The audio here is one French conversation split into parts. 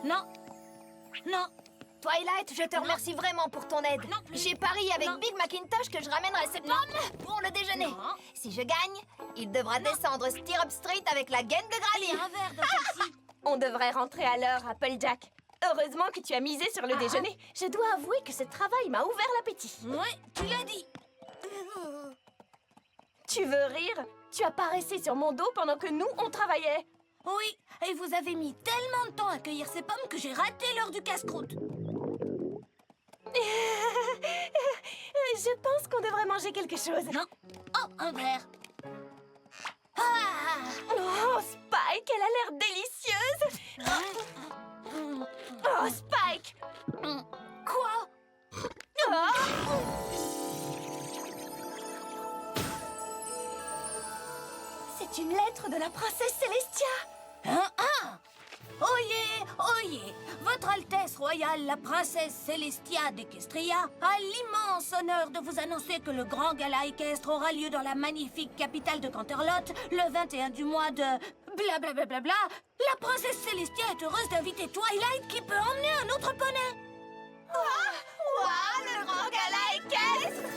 Non. Non. Twilight, je te remercie vraiment pour ton aide. Non. J'ai parié avec Non. Big Macintosh que je ramènerai ces pommes pour le déjeuner. Non. Si je gagne, il devra descendre Stirrup Street avec la gaine de Allez, Granny. un verre dans celle-ci. On devrait rentrer à l'heure, Applejack. Heureusement que tu as misé sur le déjeuner. Je dois avouer que ce travail m'a ouvert l'appétit. Ouais, tu l'as dit. Tu veux rire? Tu as paraissé sur mon dos pendant que nous, on travaillait. Oui, et vous avez mis tellement de temps à cueillir ces pommes que j'ai raté l'heure du casse-croûte. Je pense qu'on devrait manger quelque chose. Non. Oh, un verre. Ah! Oh, Spike, elle a l'air délicieuse. Oh, Spike. Quoi? Oh. C'est une lettre de la princesse Celestia. Oyez, oyez! Votre Altesse royale, la princesse Celestia d'Equestria, a l'immense honneur de vous annoncer que le grand gala équestre aura lieu dans la magnifique capitale de Canterlot le 21 du mois de... Blablabla. La princesse Celestia est heureuse d'inviter Twilight qui peut emmener un autre poney. Ouah, le grand gala équestre!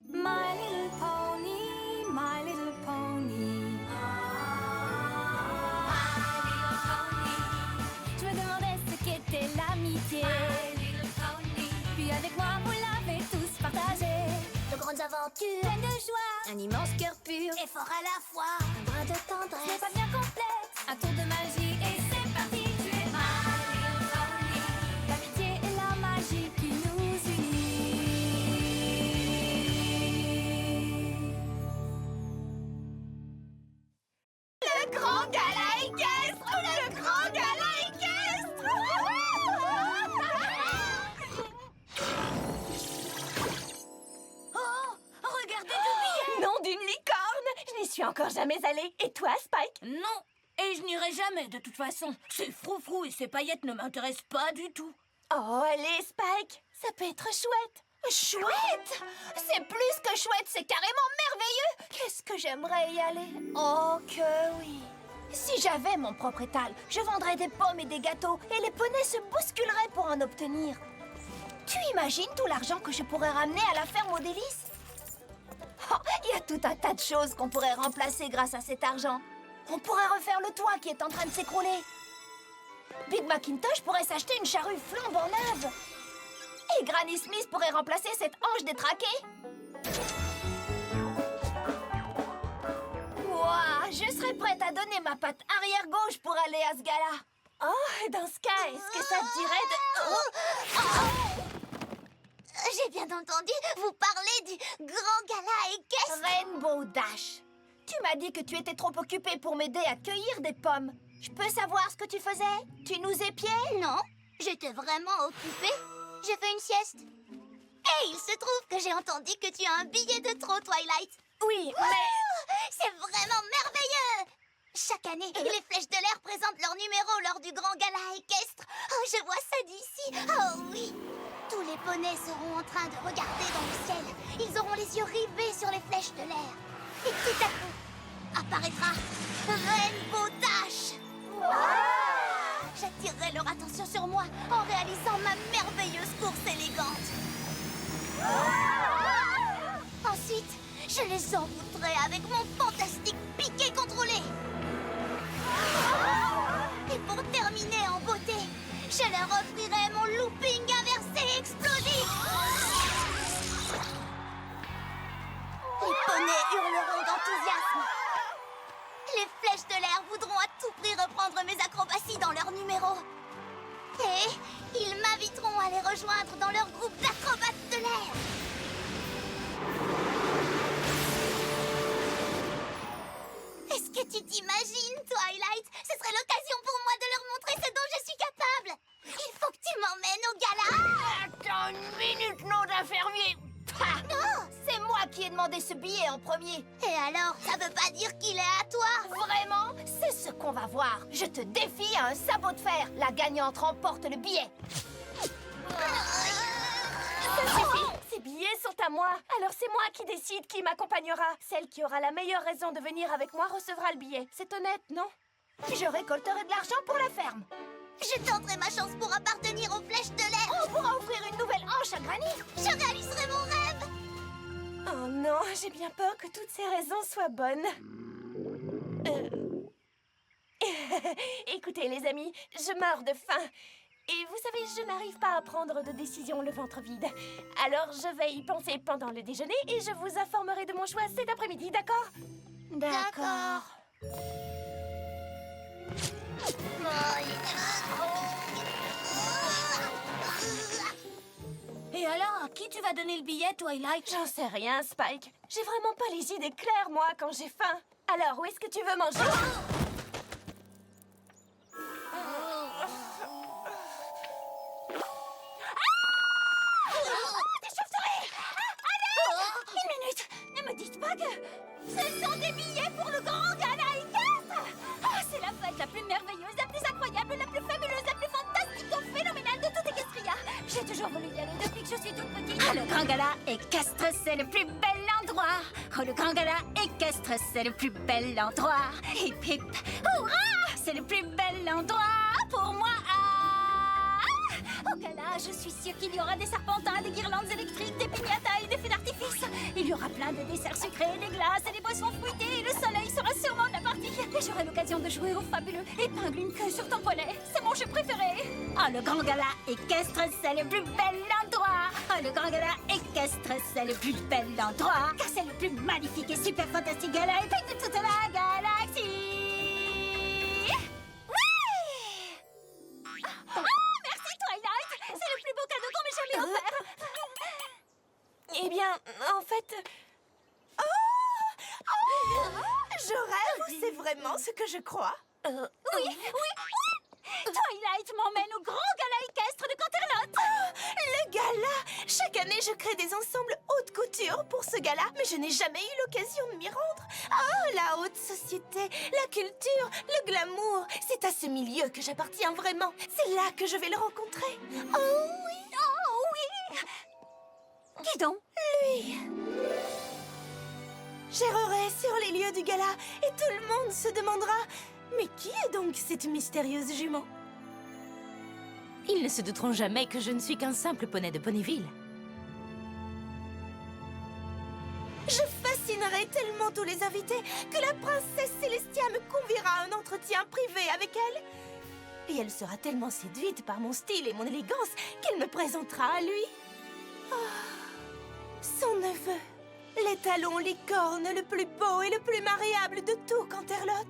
My little pony, my little pony. Je me demandais ce qu'était l'amitié. Puis avec moi, vous l'avez tous partagé. De grandes aventures, Pleine de joie, un immense cœur pur, Et fort à la fois. un brin de ce n'est tendresse. pas bien complexe. Un tour de magie et c'est parti. Tu es my little pony. L'amitié et la magie qui nous unit. Le grand gala équestre! Le grand gala équestre! Oh, regardez deux billets! Nom d'une licorne. Je n'y suis encore jamais allée. Et toi, Spike? Non, et je n'irai jamais de toute façon. Ces froufrous et ces paillettes ne m'intéressent pas du tout. Oh, allez, Spike. Ça peut être chouette. Chouette! C'est plus que chouette, c'est carrément merveilleux! Qu'est-ce que j'aimerais y aller? Oh que oui! Si j'avais mon propre étal, je vendrais des pommes et des gâteaux et les poneys se bousculeraient pour en obtenir. Tu imagines tout l'argent que je pourrais ramener à la ferme aux délices? Oh, il y a tout un tas de choses qu'on pourrait remplacer grâce à cet argent. On pourrait refaire le toit qui est en train de s'écrouler. Big Macintosh pourrait s'acheter une charrue flambant neuve. Et Granny Smith pourrait remplacer cette hanche détraquée. Ouah, je serais prête à donner ma patte arrière gauche pour aller à ce gala. Oh, dans ce cas, est-ce que ça te dirait de... J'ai bien entendu, vous parlez du grand gala équestre. Rainbow Dash, tu m'as dit que tu étais trop occupée pour m'aider à cueillir des pommes. Je peux savoir ce que tu faisais? Tu nous épiais? Non, j'étais vraiment occupée. J'ai fait une sieste. Et il se trouve que j'ai entendu que tu as un billet de trop, Twilight. Oui, Oh, c'est vraiment merveilleux! Chaque année, les Flèches de l'air présentent leur numéro lors du grand gala équestre. Oh, je vois ça d'ici. Oh oui! Tous les poneys seront en train de regarder dans le ciel. Ils auront les yeux rivés sur les flèches de l'air. Et tout à coup, apparaîtra Rainbow Dash. J'attirerai leur attention sur moi en réalisant ma merveilleuse course élégante. Ensuite, je les envoûterai avec mon fantastique piqué contrôlé. Et pour terminer en beauté, je leur offrirai mon looping inversé explosif. Les poneys hurleront d'enthousiasme. Les flèches de l'air voudront à tout prix reprendre mes acrobaties dans leur numéro. Et ils m'inviteront à les rejoindre dans leur groupe d'acrobates de l'air. Est-ce que tu t'imagines, Twilight? Ce serait l'occasion pour moi de leur montrer ce dont je suis capable. Il faut que tu m'emmènes au gala. attends une minute, nom d'infirmier. Ah, Non. c'est moi qui ai demandé ce billet en premier. Et alors, ça veut pas dire qu'il est à toi? Vraiment? C'est ce qu'on va voir. Je te défie à un sabot de fer. La gagnante remporte le billet. Ça suffit. Ces billets sont à moi. Alors c'est moi qui décide qui m'accompagnera. Celle qui aura la meilleure raison de venir avec moi recevra le billet. C'est honnête, non? Je récolterai de l'argent pour la ferme. Je tenterai ma chance pour appartenir aux flèches de l'air. On pourra offrir une nouvelle hanche à Granny. Je réaliserai mon rêve. Oh non, j'ai bien peur que toutes ces raisons soient bonnes. Écoutez, les amis, je meurs de faim. Et vous savez, je n'arrive pas à prendre de décision le ventre vide. Alors, je vais y penser pendant le déjeuner et je vous informerai de mon choix cet après-midi, d'accord? D'accord. Et alors, à qui tu vas donner le billet, Twilight? J'en sais rien, Spike. J'ai vraiment pas les idées claires, moi, quand j'ai faim. Alors, où est-ce que tu veux manger? Une minute. Ne me dites pas que ce sont des billets pour le grand gala équestre. Ah, c'est la fête la plus merveilleuse, la plus incroyable, la plus fabuleuse, la plus fantastico-phénoménale de toute Equestria. J'ai toujours voulu y aller depuis que je suis toute petite. Ah, le grand gala équestre, c'est le plus bel endroit. Oh, le grand gala équestre, c'est le plus bel endroit. Hip hip, hurrah! C'est le plus bel endroit pour moi. Au gala, je suis sûre qu'il y aura des serpentins, des guirlandes électriques, des piñatas et des feux d'artifice. Il y aura plein de desserts sucrés, des glaces et des boissons fruitées. Et le soleil sera sûrement de la partie. Et j'aurai l'occasion de jouer au fabuleux épingle une queue sur ton poney. C'est mon jeu préféré. Oh, le grand gala équestre, c'est le plus bel endroit. Oh, le grand gala équestre, c'est le plus bel endroit. Car c'est le plus magnifique et super fantastique gala épique de toute la galaxie. Merci Twilight. C'est le plus beau cadeau qu'on m'ait jamais offert. Eh bien, en fait... Je rêve, c'est vraiment ce que je crois. Oui. Twilight m'emmène au grand gala équestre de Canterlot. Le gala! Chaque année, je crée des ensembles haute couture pour ce gala, mais je n'ai jamais eu l'occasion de m'y rendre. Oh, la haute société, la culture, le glamour, c'est à ce milieu que j'appartiens vraiment. C'est là que je vais le rencontrer. Oh oui! Dis donc. J'errerai sur les lieux du gala et tout le monde se demandera: mais qui est donc cette mystérieuse jument? Ils ne se douteront jamais que je ne suis qu'un simple poney de Ponyville. Je fascinerai tellement tous les invités que la princesse Célestia me conviera à un entretien privé avec elle. Et elle sera tellement séduite par mon style et mon élégance qu'elle me présentera à lui. Son neveu, l'étalon licorne le plus beau et le plus mariable de tout Canterlot.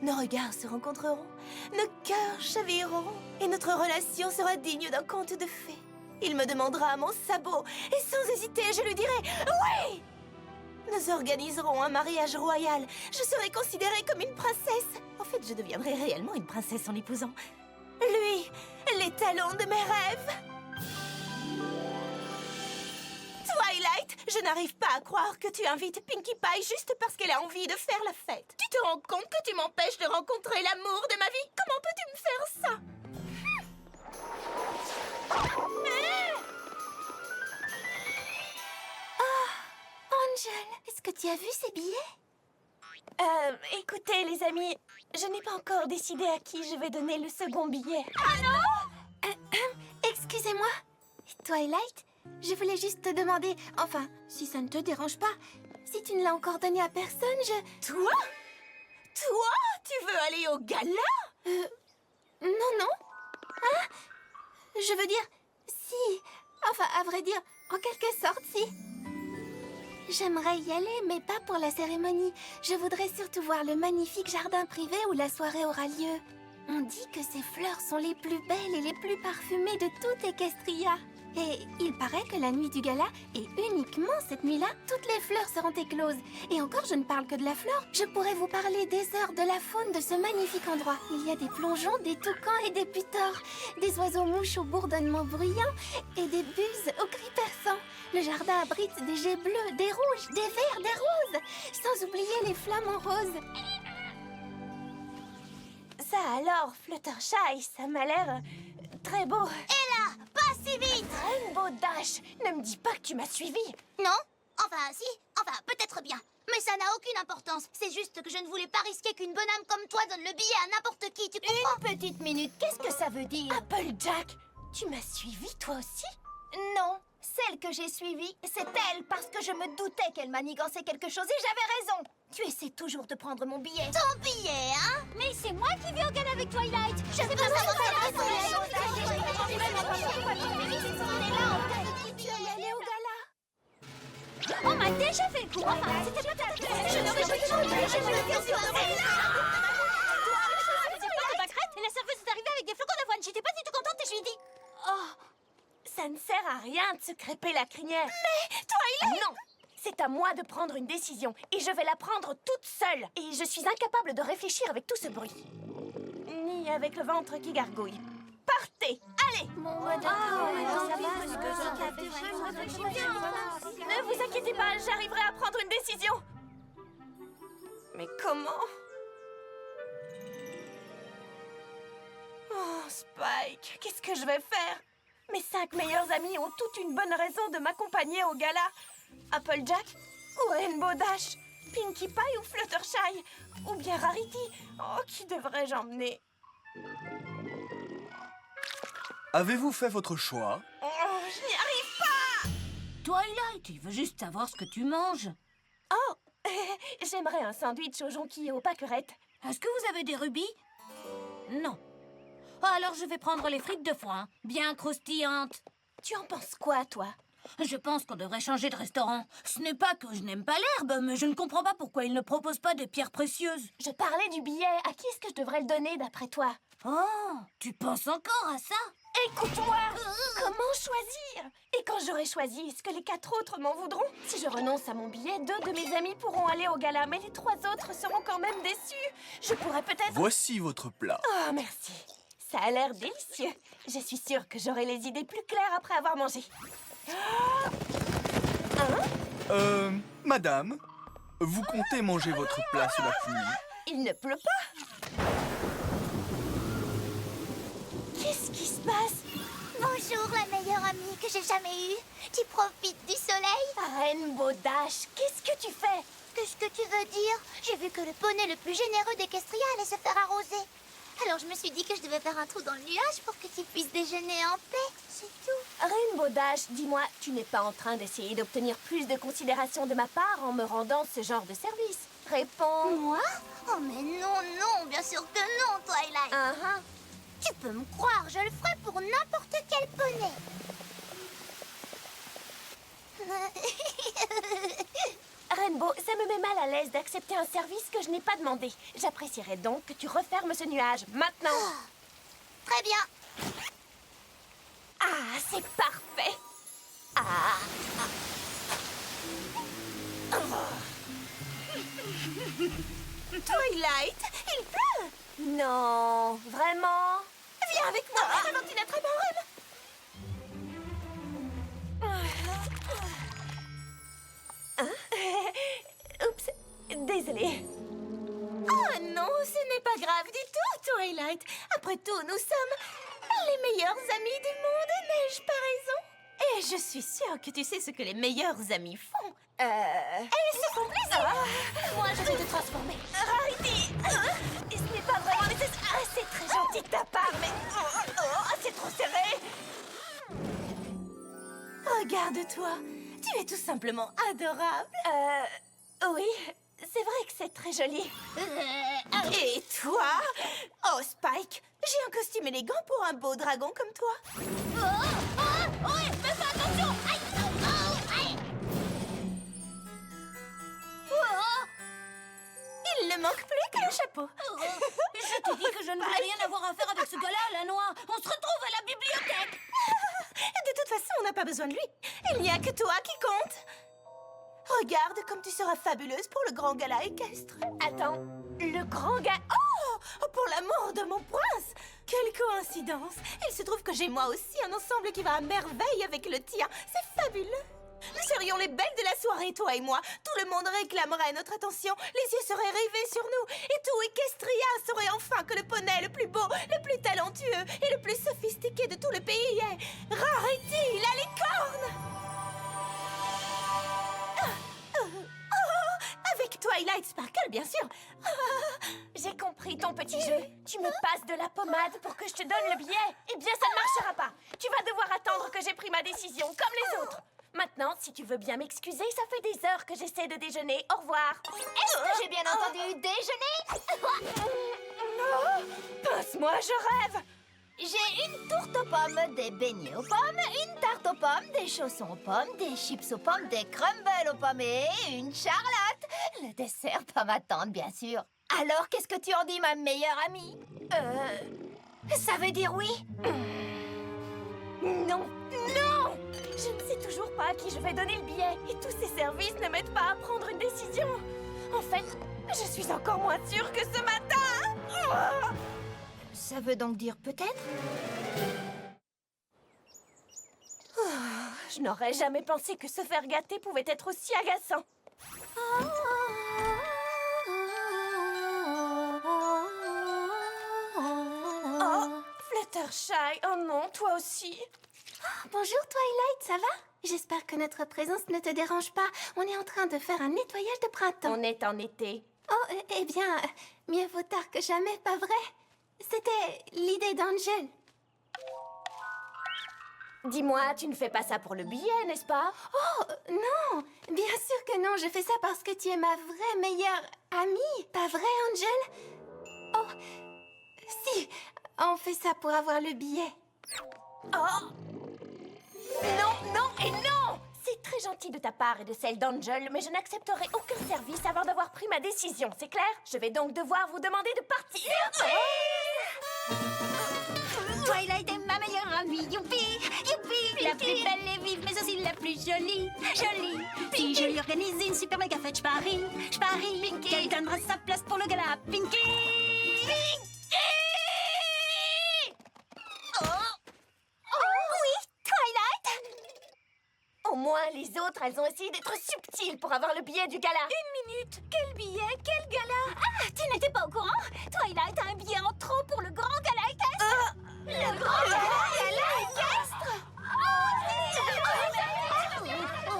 Nos regards se rencontreront, nos cœurs chavireront et notre relation sera digne d'un conte de fées. Il me demandera mon sabot et sans hésiter, je lui dirai oui! Nous organiserons un mariage royal. Je serai considérée comme une princesse. En fait, je deviendrai réellement une princesse en l'épousant. Lui, l'étalon de mes rêves. Twilight, je n'arrive pas à croire que tu invites Pinkie Pie juste parce qu'elle a envie de faire la fête. Tu te rends compte que tu m'empêches de rencontrer l'amour de ma vie? Comment peux-tu me faire ça? Angel, est-ce que tu as vu ces billets? Écoutez, les amis, je n'ai pas encore décidé à qui je vais donner le second billet. Excusez-moi. Twilight, je voulais juste te demander, enfin, si ça ne te dérange pas, si tu ne l'as encore donné à personne, Toi? Toi? Tu veux aller au gala? Non. Hein? Je veux dire, si. Enfin, à vrai dire, en quelque sorte, si. J'aimerais y aller, mais pas pour la cérémonie. Je voudrais surtout voir le magnifique jardin privé où la soirée aura lieu. On dit que ces fleurs sont les plus belles et les plus parfumées de toute Equestria. Et il paraît que la nuit du gala, et uniquement cette nuit-là, toutes les fleurs seront écloses. Et encore, je ne parle que de la flore. Je pourrais vous parler des heures de la faune de ce magnifique endroit. Il y a des plongeons, des toucans et des putors, des oiseaux-mouches au bourdonnement bruyant et des buses au cri perçant. Le jardin abrite des jets bleus, des rouges, des verts, des roses, sans oublier les flamants roses. Ça alors, Fluttershy, ça m'a l'air très beau. Et là, pas si vite! Rainbow Dash, ne me dis pas que tu m'as suivi. Non? Enfin, si. Enfin, peut-être bien. Mais ça n'a aucune importance. C'est juste que je ne voulais pas risquer qu'une bonne âme comme toi donne le billet à n'importe qui, tu comprends? Une petite minute, qu'est-ce que ça veut dire? Applejack, tu m'as suivi toi aussi? Non, celle que j'ai suivie, c'est elle parce que je me doutais qu'elle manigançait quelque chose et j'avais raison. Tu essaies toujours de prendre mon billet. Ton billet, hein? Mais c'est moi qui vais au gala avec Twilight. Je sais pas savoir Tu allais aller au gala? On m'a déjà fait le coup. Enfin, c'était pas ta place. Je n'aurais pas cru. C'est pas de pâquerette et la serveuse est arrivée avec des flocons d'avoine. J'étais pas du tout contente et je lui ai dit... Oh, ça ne sert à rien de se crêper la crinière. Mais, Twilight! Non! C'est à moi de prendre une décision et je vais la prendre toute seule. Et je suis incapable de réfléchir avec tout ce bruit. Ni avec le ventre qui gargouille. Partez! Allez! Ne vous inquiétez pas, j'arriverai à prendre une décision. Mais comment? Oh, Spike, qu'est-ce que je vais faire? Mes 5 meilleurs amis ont toutes une bonne raison de m'accompagner au gala. Applejack ou Rainbow Dash, Pinkie Pie ou Fluttershy, ou bien Rarity. Oh, qui devrais-je emmener? Avez-vous fait votre choix? Oh, je n'y arrive pas! Twilight, il veut juste savoir ce que tu manges. Oh, j'aimerais un sandwich au jonquilles et aux pâquerettes. Est-ce que vous avez des rubis? Non. Alors je vais prendre les frites de foin, bien croustillantes. Tu en penses quoi, toi? Je pense qu'on devrait changer de restaurant. Ce n'est pas que je n'aime pas l'herbe, mais je ne comprends pas pourquoi ils ne proposent pas de pierres précieuses. Je parlais du billet. À qui est-ce que je devrais le donner, d'après toi? Oh, tu penses encore à ça? Écoute-moi! Comment choisir? Et quand j'aurai choisi, est-ce que les 4 autres m'en voudront? Si je renonce à mon billet, 2 de mes amis pourront aller au gala, mais les 3 autres seront quand même déçus. Je pourrais peut-être... Voici votre plat. Oh, merci. Ça a l'air délicieux. Je suis sûre que j'aurai les idées plus claires après avoir mangé. Madame, vous comptez manger votre plat sous la pluie? Il ne pleut pas. Qu'est-ce qui se passe? Bonjour, la meilleure amie que j'ai jamais eue. Tu profites du soleil? Rainbow Dash, qu'est-ce que tu fais? Qu'est-ce que tu veux dire? J'ai vu que le poney le plus généreux d'Equestria allait se faire arroser. Alors je me suis dit que je devais faire un trou dans le nuage pour que tu puisses déjeuner en paix, c'est tout. Rainbow Dash, dis-moi, tu n'es pas en train d'essayer d'obtenir plus de considération de ma part en me rendant ce genre de service? Réponds. Moi? Oh mais non, non, bien sûr que non, Twilight. Tu peux me croire, je le ferai pour n'importe quel poney. Rainbow, ça me met mal à l'aise d'accepter un service que je n'ai pas demandé. J'apprécierais donc que tu refermes ce nuage, maintenant. Très bien. Ah, c'est parfait. Ah. Twilight, il pleut. Non, vraiment? Viens avec moi, avant qu'il attrape un rhume. Oups, désolée. Oh non, ce n'est pas grave du tout, Twilight. Après tout, nous sommes les meilleurs amis du monde, n'ai-je pas raison? Et je suis sûre que tu sais ce que les meilleurs amis font. Elles se font plaisir. Moi, je vais te transformer. Rarity, Ce n'est pas vraiment nécessaire. Ah, c'est très gentil de ta part, mais... c'est trop serré. regarde-toi. Tu es tout simplement adorable. Oui, c'est vrai que c'est très joli. Et toi? Oh, Spike, j'ai un costume élégant pour un beau dragon comme toi. Fais pas attention! Aïe! Il ne manque plus que le chapeau. Je t'ai dit que je ne voulais rien avoir à faire avec ce gars-là, la noix. On se retrouve à la bibliothèque. De toute façon, on n'a pas besoin de lui. Il n'y a que toi qui compte. Regarde comme tu seras fabuleuse pour le grand gala équestre. Attends, le grand gars... Oh, pour l'amour de mon prince! Quelle coïncidence! Il se trouve que j'ai moi aussi un ensemble qui va à merveille avec le tien. C'est fabuleux! Nous serions les belles de la soirée, toi et moi. Tout le monde réclamerait notre attention. Les yeux seraient rivés sur nous. Et tout Equestria saurait enfin que le poney le plus beau, le plus talentueux et le plus sophistiqué de tout le pays est Rarity, la licorne! bien sûr. J'ai compris ton petit jeu. Tu me passes de la pommade pour que je te donne le billet. Eh bien, ça ne marchera pas. Tu vas devoir attendre que j'ai pris ma décision, comme les autres. Maintenant, si tu veux bien m'excuser, ça fait des heures que j'essaie de déjeuner. Au revoir. Est-ce que j'ai bien entendu déjeuner? Passe-moi, je rêve. J'ai une tourte aux pommes, des beignets aux pommes, une tarte aux pommes, des chaussons aux pommes, des chips aux pommes, des crumbles aux pommes et une charlotte. Le dessert peut m'attendre, bien sûr. Alors, qu'est-ce que tu en dis, ma meilleure amie? Ça veut dire oui? Non, non! Je ne sais toujours pas à qui je vais donner le billet. Et tous ces services ne m'aident pas à prendre une décision. En fait, je suis encore moins sûre que ce matin. Ça veut donc dire peut-être? Je n'aurais jamais pensé que se faire gâter pouvait être aussi agaçant. Oh, Fluttershy, oh non, toi aussi. Bonjour Twilight, ça va? J'espère que notre présence ne te dérange pas. On est en train de faire un nettoyage de printemps. On est en été. Oh, eh bien, mieux vaut tard que jamais, pas vrai? C'était l'idée d'Angel. Dis-moi, tu ne fais pas ça pour le billet, n'est-ce pas? Oh, non! Bien sûr que non, je fais ça parce que tu es ma vraie meilleure amie. Pas vrai, Angel? Oh, si, on fait ça pour avoir le billet. Oh! Non, non et non! C'est très gentil de ta part et de celle d'Angel, mais je n'accepterai aucun service avant d'avoir pris ma décision, c'est clair? Je vais donc devoir vous demander de partir. Twilight est ma meilleure amie, youpi, youpi. La plus belle et vive, mais aussi la plus jolie, jolie. Si je lui organise une super méga fête, je parie qu'elle donnera sa place pour le gala Pinky. Au moins, les autres, elles ont essayé d'être subtiles pour avoir le billet du gala. Une minute, quel billet, quel gala? Ah, tu n'étais pas au courant? Twilight a un billet en trop pour le grand gala équestre. Le grand gala équestre?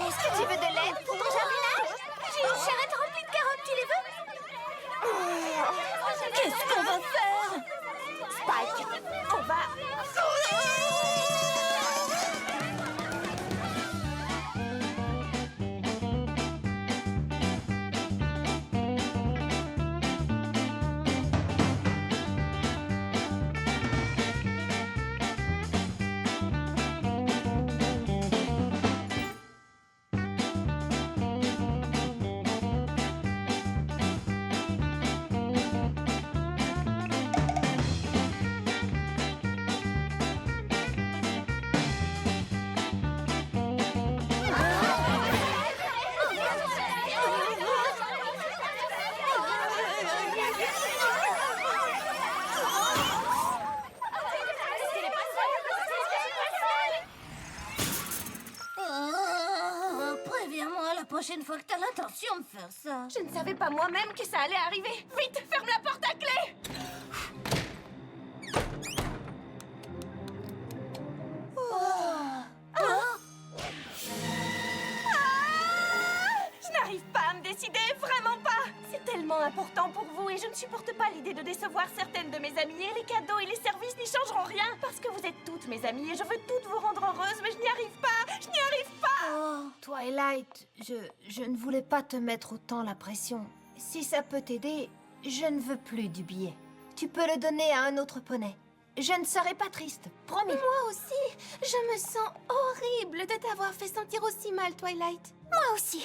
Est-ce que tu veux de l'aide pour ton jardinage? J'ai une charrette remplie de carottes, tu les veux? Qu'est-ce qu'on va faire? Spike, on va... Préviens-moi la prochaine fois que t'as l'intention de faire ça. Je ne savais pas moi-même que ça allait arriver. Vite, ferme la porte à clé. Je n'arrive pas à me décider, vraiment pas. C'est tellement important pour vous et je ne supporte pas l'idée de décevoir certaines de mes amies. Et les cadeaux et les services n'y changeront rien parce que vous êtes toutes mes amies et je veux toutes vous rendre heureuses, mais je n'y arrive pas. Je n'y arrive pas. Twilight, je ne voulais pas te mettre autant la pression. Si ça peut t'aider, je ne veux plus du billet. Tu peux le donner à un autre poney. Je ne serai pas triste, promis. Moi aussi, je me sens horrible de t'avoir fait sentir aussi mal, Twilight. Moi aussi.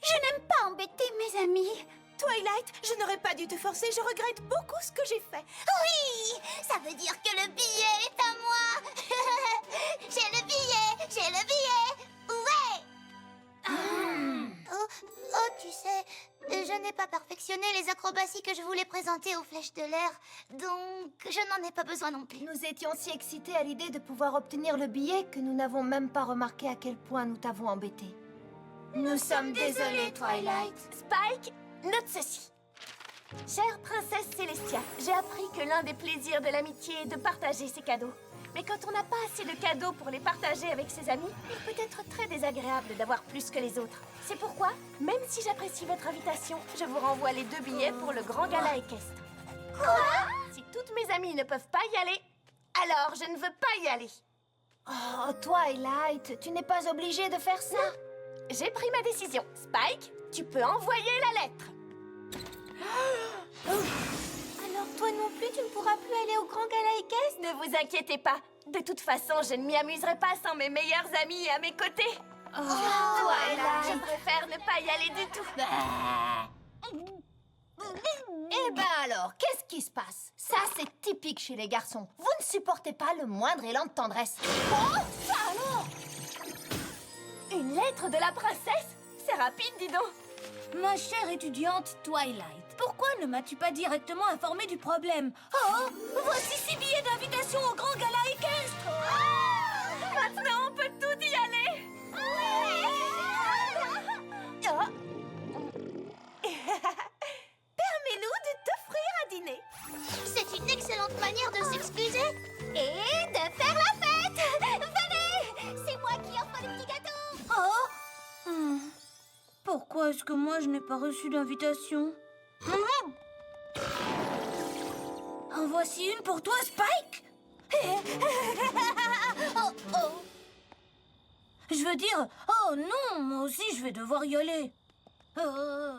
Je n'aime pas embêter mes amis. Twilight, je n'aurais pas dû te forcer, je regrette beaucoup ce que j'ai fait. Oui, ça veut dire que le billet est à moi. J'ai le billet, j'ai le billet. Ouais. Oh, tu sais, je n'ai pas perfectionné les acrobaties que je voulais présenter aux flèches de l'air, donc je n'en ai pas besoin non plus. Nous étions si excités à l'idée de pouvoir obtenir le billet que nous n'avons même pas remarqué à quel point nous t'avons embêté. Nous sommes désolés, Twilight. Spike, note ceci. Chère princesse Célestia, j'ai appris que l'un des plaisirs de l'amitié est de partager ses cadeaux. Mais quand on n'a pas assez de cadeaux pour les partager avec ses amis, il peut être très désagréable d'avoir plus que les autres. C'est pourquoi, même si j'apprécie votre invitation, je vous renvoie les 2 billets pour le grand gala équestre. Quoi? Si toutes mes amies ne peuvent pas y aller, alors je ne veux pas y aller. Oh, Twilight, tu n'es pas obligée de faire ça. J'ai pris ma décision. Spike, tu peux envoyer la lettre. Alors toi non plus, tu ne pourras plus aller au grand gala équestre? Ne vous inquiétez pas. De toute façon, je ne m'y amuserai pas sans mes meilleurs amis à mes côtés. Twilight. Je préfère ne pas y aller du tout. Eh ben alors, qu'est-ce qui se passe? Ça, c'est typique chez les garçons. Vous ne supportez pas le moindre élan de tendresse. Oh, ça alors! Une lettre de la princesse? C'est rapide, dis donc. Ma chère étudiante Twilight, pourquoi ne m'as-tu pas directement informée du problème? Oh, voici 6 billets d'invitation au grand gala équestre. Maintenant, on peut tout y aller. Permets-nous de t'offrir un dîner. C'est une excellente manière de s'excuser et de faire la fête. Venez, c'est moi qui offre les petits gâteaux. Oh Pourquoi est-ce que moi je n'ai pas reçu d'invitation? En voici une pour toi, Spike. Oh, oh. Je veux dire, oh non, moi aussi je vais devoir y aller. Oh.